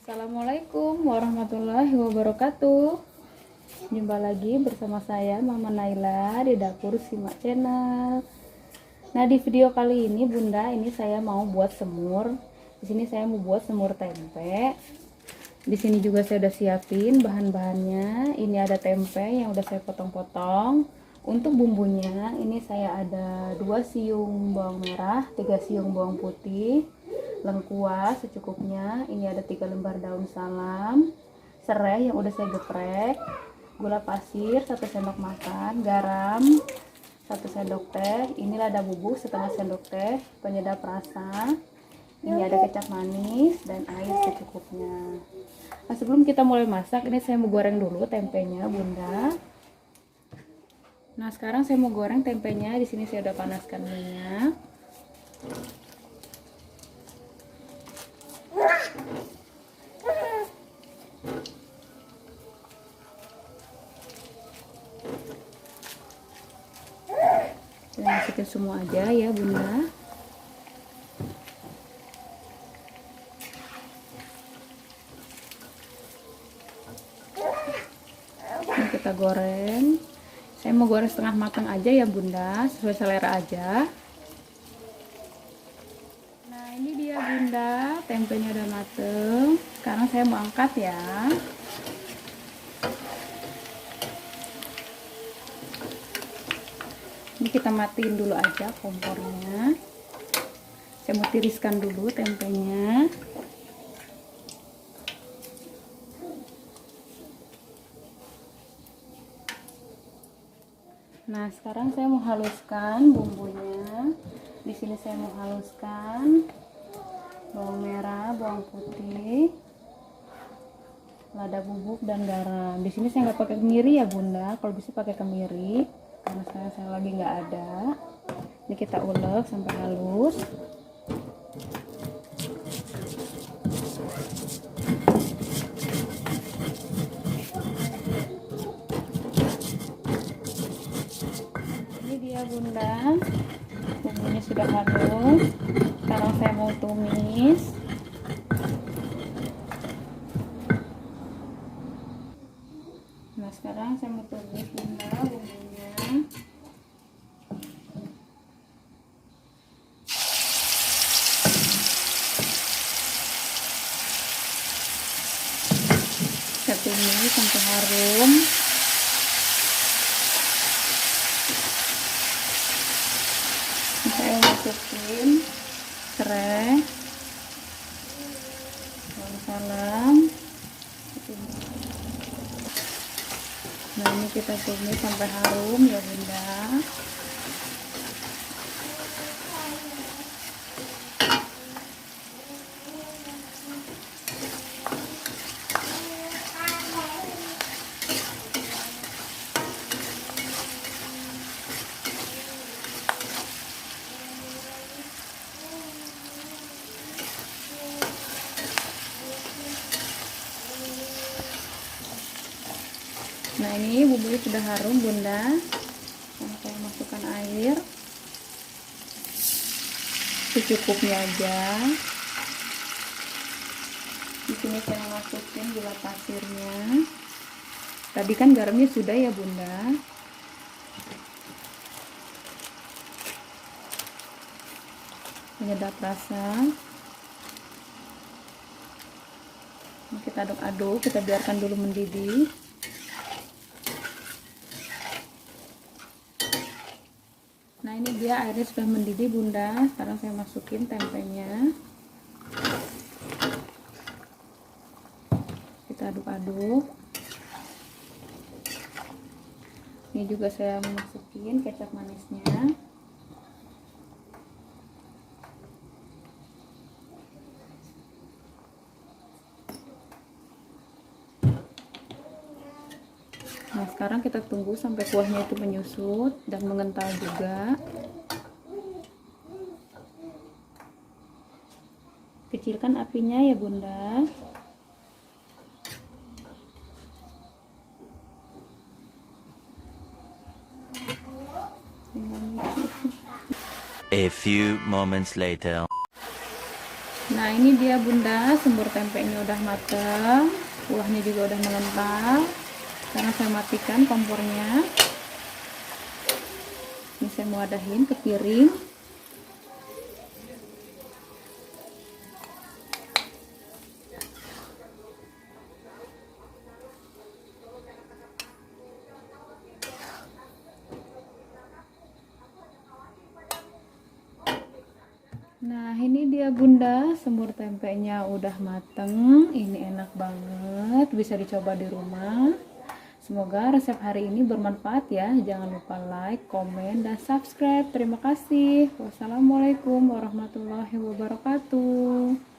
Assalamualaikum warahmatullahi wabarakatuh. Jumpa lagi bersama saya Mama Naila di dapur Simak Channel. Nah, di video kali ini Bunda, ini saya mau buat semur. Di sini saya mau buat semur tempe. Di sini juga saya udah siapin bahan-bahannya. Ini ada tempe yang udah saya potong-potong. Untuk bumbunya, ini saya ada 2 siung bawang merah, 3 siung bawang putih, lengkuas secukupnya. Ini ada 3 lembar daun salam, serai yang udah saya geprek, gula pasir 1 sendok makan, garam 1 sendok teh. Ini lada bubuk setengah sendok teh, penyedap rasa. Ini ada kecap manis dan air secukupnya. Nah, sebelum kita mulai masak, ini saya mau goreng dulu tempenya, Bunda. Nah, sekarang saya mau goreng tempenya. Di sini saya udah panaskan minyak. Saya masukin semua aja ya, Bunda. Ini kita goreng. Saya mau goreng setengah matang aja ya, Bunda, sesuai selera aja. Nah, ini dia, Bunda, tempenya udah mateng. Sekarang saya mau angkat ya. Ini kita matiin dulu aja kompornya. Saya mau tiriskan dulu tempenya. Nah, sekarang saya mau haluskan bumbunya. Di sini saya mau haluskan bawang merah, bawang putih, lada bubuk dan garam. Di sini saya nggak pakai kemiri ya, Bunda. Kalau bisa pakai kemiri, karena saya lagi nggak ada. Ini kita ulek sampai halus. Ya, Bunda, bumbunya sudah halus. Sekarang saya mau tumis. Nah, sekarang saya mau tumis, Bunda, bumbunya. Saya tumis sampai harum. Saya masukin serai, daun salam. Nah, ini kita tumis sampai harum ya, Bunda. Nah, ini bumbunya sudah harum, Bunda. Nah, saya masukkan air secukupnya aja. Di sini saya masukin gula pasirnya. Tadi kan garamnya sudah ya, Bunda. Penyedap rasa. Nah, kita aduk-aduk, kita biarkan dulu mendidih. Nah, ini dia airnya sudah mendidih, Bunda. Sekarang saya masukin tempenya. Kita aduk-aduk. Ini juga saya masukin kecap manisnya. Nah, sekarang kita tunggu sampai kuahnya itu menyusut dan mengental juga. Kecilkan apinya ya, Bunda. A few moments later. Nah ini dia bunda, semur tempenya udah mateng, kuahnya juga udah melental. Sekarang saya matikan kompornya. Ini saya mau wadahin ke piring. Nah ini dia bunda, semur tempenya udah mateng. Ini enak banget, bisa dicoba di rumah. Semoga resep hari ini bermanfaat ya. Jangan lupa like, komen, dan subscribe. Terima kasih. Wassalamualaikum warahmatullahi wabarakatuh.